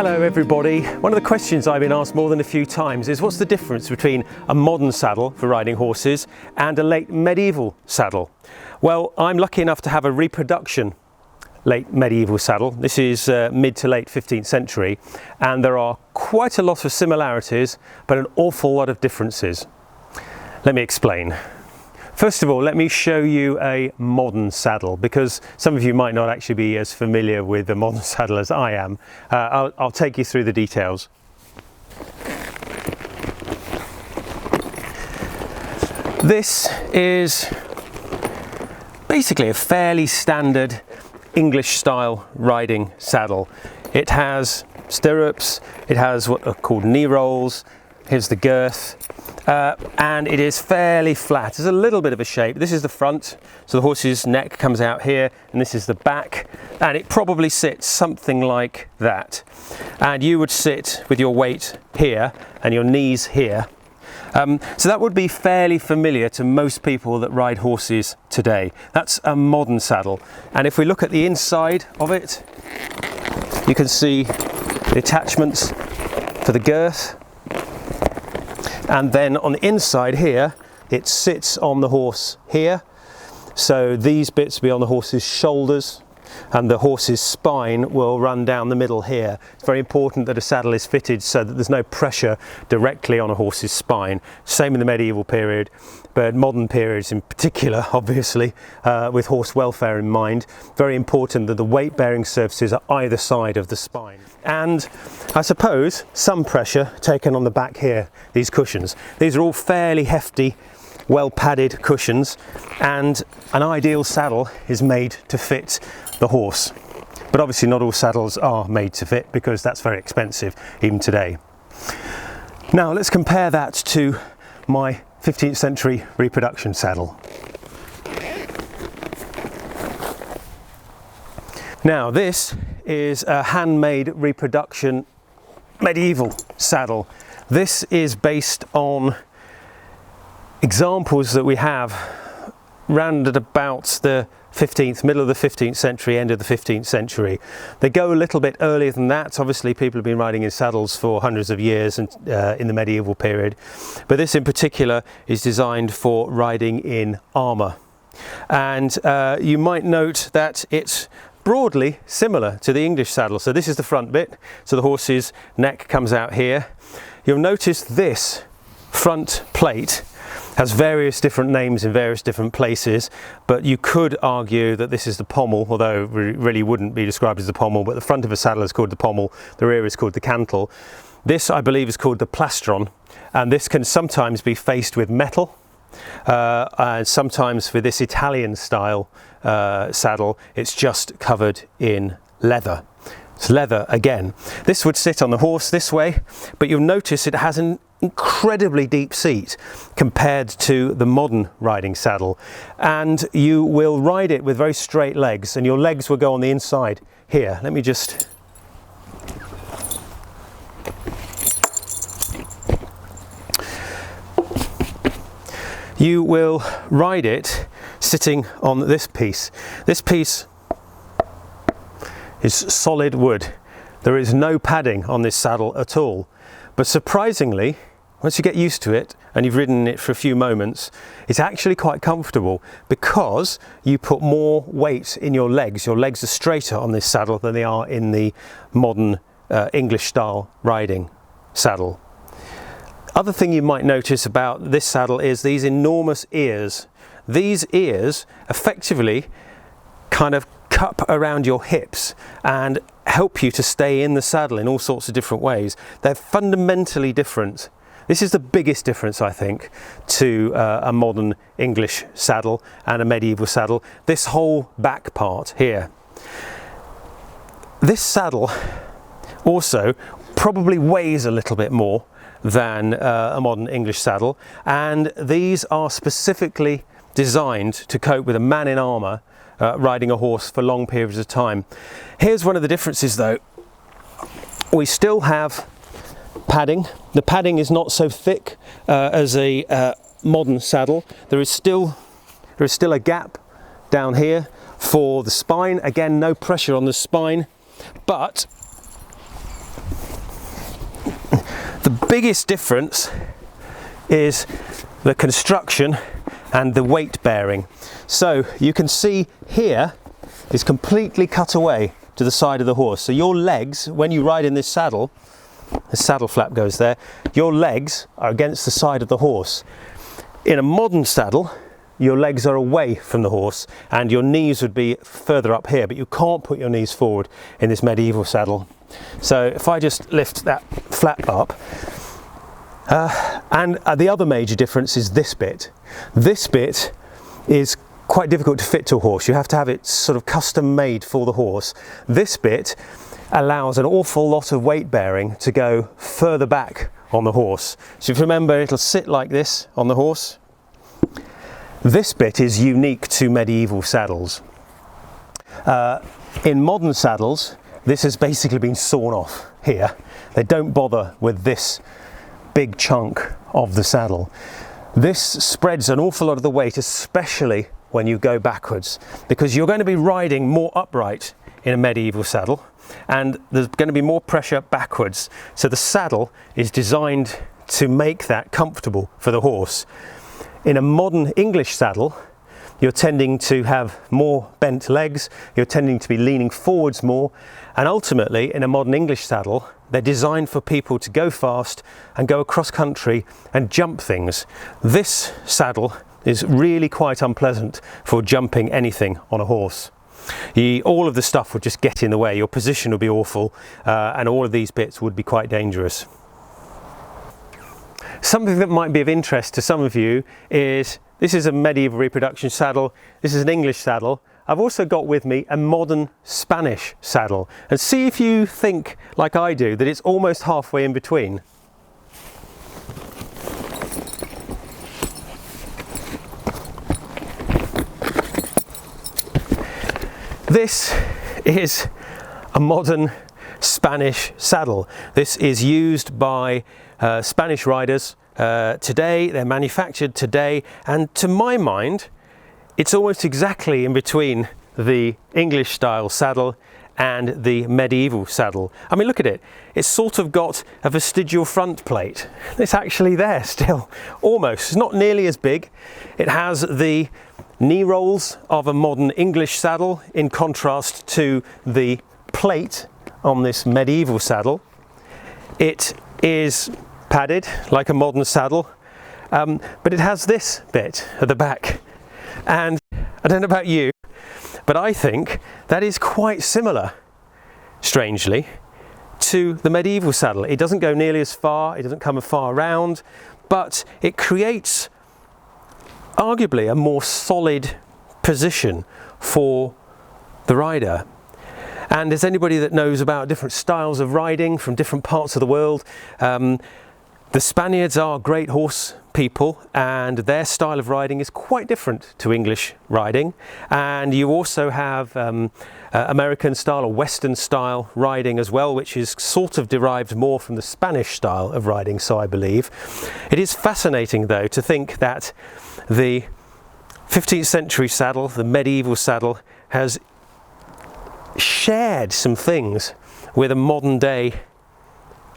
Hello everybody. One of the questions I've been asked more than a few times is what's the difference between a modern saddle for riding horses and a late medieval saddle? Well, I'm lucky enough to have a reproduction late medieval saddle. This is mid to late 15th century, and there are quite a lot of similarities but an awful lot of differences. Let me explain. First of all, let me show you a modern saddle, because some of you might not actually be as familiar with the modern saddle as I am. I'll take you through the details. This is basically a fairly standard English style riding saddle. It has stirrups, it has what are called knee rolls, here's the girth, and it is fairly flat. There's a little bit of a shape. This is the front, so the horse's neck comes out here, and this is the back, and it probably sits something like that. And you would sit with your weight here and your knees here. So that would be fairly familiar to most people that ride horses today. That's a modern saddle. And if we look at the inside of it, you can see the attachments for the girth. And then on the inside here, it sits on the horse here. So these bits will be on the horse's shoulders, and the horse's spine will run down the middle here. It's very important that a saddle is fitted so that there's no pressure directly on a horse's spine. Same in the medieval period, but modern periods in particular, obviously, with horse welfare in mind. Very important that the weight-bearing surfaces are either side of the spine. And I suppose some pressure taken on the back here, these cushions. These are all fairly hefty, well padded cushions, and an ideal saddle is made to fit the horse. But obviously not all saddles are made to fit, because that's very expensive even today. Now let's compare that to my 15th century reproduction saddle. Now this is a handmade reproduction medieval saddle. This is based on examples that we have round at about the middle of the 15th century, end of the 15th century. They go a little bit earlier than that. Obviously people have been riding in saddles for hundreds of years and, in the medieval period, but this in particular is designed for riding in armour. And you might note that it's broadly similar to the English saddle. So this is the front bit, so the horse's neck comes out here. You'll notice this front plate has various different names in various different places, but you could argue that this is the pommel, although it really wouldn't be described as the pommel. But the front of a saddle is called the pommel, the rear is called the cantle. This, I believe, is called the plastron, and this can sometimes be faced with metal, and sometimes with this Italian style saddle it's just covered in leather. It's leather again. This would sit on the horse this way, but you'll notice it has an incredibly deep seat compared to the modern riding saddle, and you will ride it with very straight legs, and your legs will go on the inside here. Let me just you will ride it sitting on this piece. This piece is solid wood. There is no padding on this saddle at all, but surprisingly, once you get used to it and you've ridden it for a few moments, it's actually quite comfortable, because you put more weight in your legs. Your legs are straighter on this saddle than they are in the modern English style riding saddle. Other thing you might notice about this saddle is these enormous ears. These ears effectively kind of cup around your hips and help you to stay in the saddle in all sorts of different ways. They're fundamentally different. This is the biggest difference, I think, to a modern English saddle and a medieval saddle. This whole back part here. This saddle also probably weighs a little bit more than a modern English saddle, and these are specifically designed to cope with a man in armour riding a horse for long periods of time. Here's one of the differences though. We still have padding. The padding is not so thick as a modern saddle. There is still a gap down here for the spine. Again, no pressure on the spine, but biggest difference is the construction and the weight bearing. So you can see here is completely cut away to the side of the horse. So your legs, when you ride in this saddle, the saddle flap goes there, your legs are against the side of the horse. In a modern saddle, your legs are away from the horse and your knees would be further up here, but you can't put your knees forward in this medieval saddle. So if I just lift that flap up, and the other major difference is this bit. This bit is quite difficult to fit to a horse. You have to have it sort of custom made for the horse. This bit allows an awful lot of weight bearing to go further back on the horse. So if you remember, it'll sit like this on the horse. This bit is unique to medieval saddles. In modern saddles, this has basically been sawn off here. They don't bother with this big chunk of the saddle. This spreads an awful lot of the weight, especially when you go backwards, because you're going to be riding more upright in a medieval saddle and there's going to be more pressure backwards. So the saddle is designed to make that comfortable for the horse. In a modern English saddle, you're tending to have more bent legs, you're tending to be leaning forwards more, and ultimately in a modern English saddle, they're designed for people to go fast and go across country and jump things. This saddle is really quite unpleasant for jumping anything on a horse. All of the stuff would just get in the way, your position would be awful, and all of these bits would be quite dangerous. Something that might be of interest to some of you is, this is a medieval reproduction saddle, this is an English saddle. I've also got with me a modern Spanish saddle, and see if you think, like I do, that it's almost halfway in between. This is a modern Spanish saddle. This is used by Spanish riders today, they're manufactured today, and to my mind, it's almost exactly in between the English style saddle and the medieval saddle. I mean, look at it. It's sort of got a vestigial front plate. It's actually there still, almost. It's not nearly as big. It has the knee rolls of a modern English saddle in contrast to the plate on this medieval saddle. It is padded like a modern saddle, but it has this bit at the back. And I don't know about you, but I think that is quite similar, strangely, to the medieval saddle. It doesn't go nearly as far, it doesn't come as far around, but it creates arguably a more solid position for the rider. And as anybody that knows about different styles of riding from different parts of the world, the Spaniards are great horse people and their style of riding is quite different to English riding. And you also have American style or Western style riding as well, which is sort of derived more from the Spanish style of riding, so I believe. It is fascinating though to think that the 15th century saddle, the medieval saddle, has shared some things with a modern day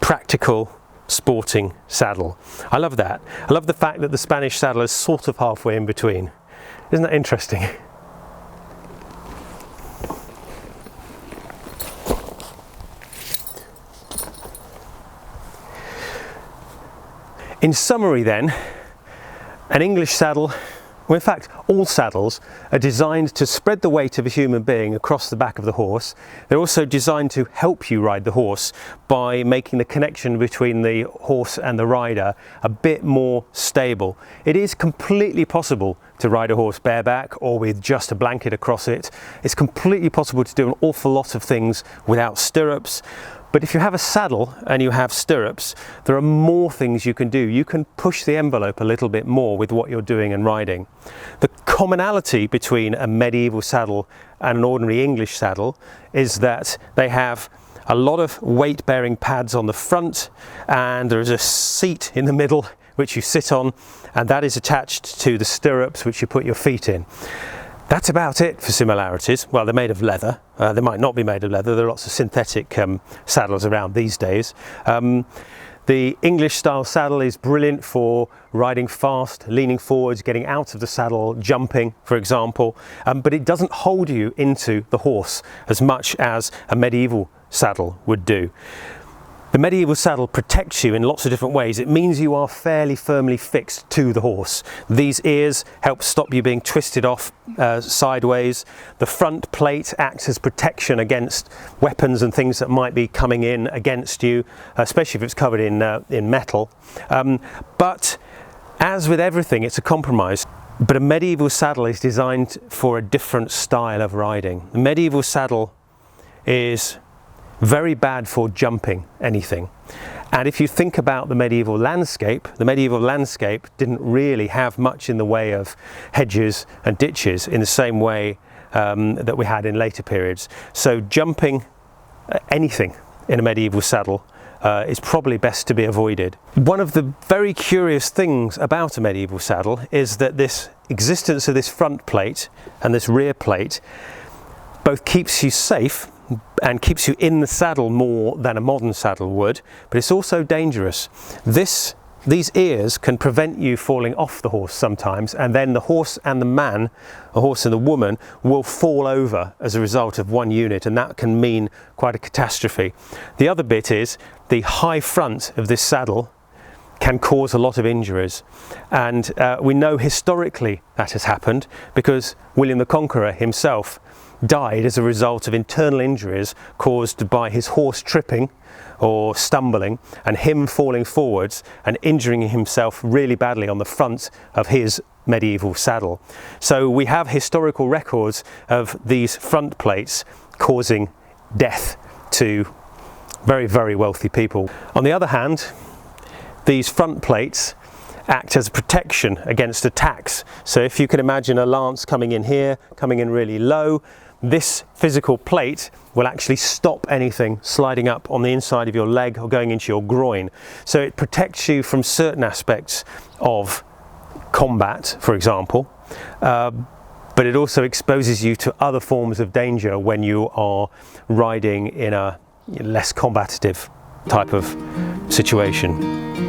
practical sporting saddle. I love that. I love the fact that the Spanish saddle is sort of halfway in between. Isn't that interesting? In summary then, an English saddle, well, in fact, all saddles are designed to spread the weight of a human being across the back of the horse. They're also designed to help you ride the horse by making the connection between the horse and the rider a bit more stable. It is completely possible to ride a horse bareback or with just a blanket across it. It's completely possible to do an awful lot of things without stirrups. But if you have a saddle and you have stirrups, there are more things you can do. You can push the envelope a little bit more with what you're doing and riding. The commonality between a medieval saddle and an ordinary English saddle is that they have a lot of weight-bearing pads on the front, and there is a seat in the middle which you sit on, and that is attached to the stirrups which you put your feet in. That's about it for similarities. Well, they're made of leather. They might not be made of leather. There are lots of synthetic saddles around these days. The English style saddle is brilliant for riding fast, leaning forwards, getting out of the saddle, jumping, for example, but it doesn't hold you into the horse as much as a medieval saddle would do. The medieval saddle protects you in lots of different ways. It means you are fairly firmly fixed to the horse. These ears help stop you being twisted off sideways. The front plate acts as protection against weapons and things that might be coming in against you, especially if it's covered in metal. But as with everything, it's a compromise. But a medieval saddle is designed for a different style of riding. The medieval saddle is very bad for jumping anything. And if you think about the medieval landscape didn't really have much in the way of hedges and ditches in the same way that we had in later periods. So jumping anything in a medieval saddle is probably best to be avoided. One of the very curious things about a medieval saddle is that this existence of this front plate and this rear plate both keeps you safe and keeps you in the saddle more than a modern saddle would, but it's also dangerous. These ears can prevent you falling off the horse sometimes, and then the horse and the man, the horse and the woman, will fall over as a result of one unit, and that can mean quite a catastrophe. The other bit is the high front of this saddle can cause a lot of injuries, and we know historically that has happened because William the Conqueror himself died as a result of internal injuries caused by his horse tripping or stumbling and him falling forwards and injuring himself really badly on the front of his medieval saddle. So we have historical records of these front plates causing death to very, very wealthy people. On the other hand, these front plates act as a protection against attacks. So if you can imagine a lance coming in here, coming in really low, this physical plate will actually stop anything sliding up on the inside of your leg or going into your groin. So it protects you from certain aspects of combat, for example, but it also exposes you to other forms of danger when you are riding in a less combative type of situation.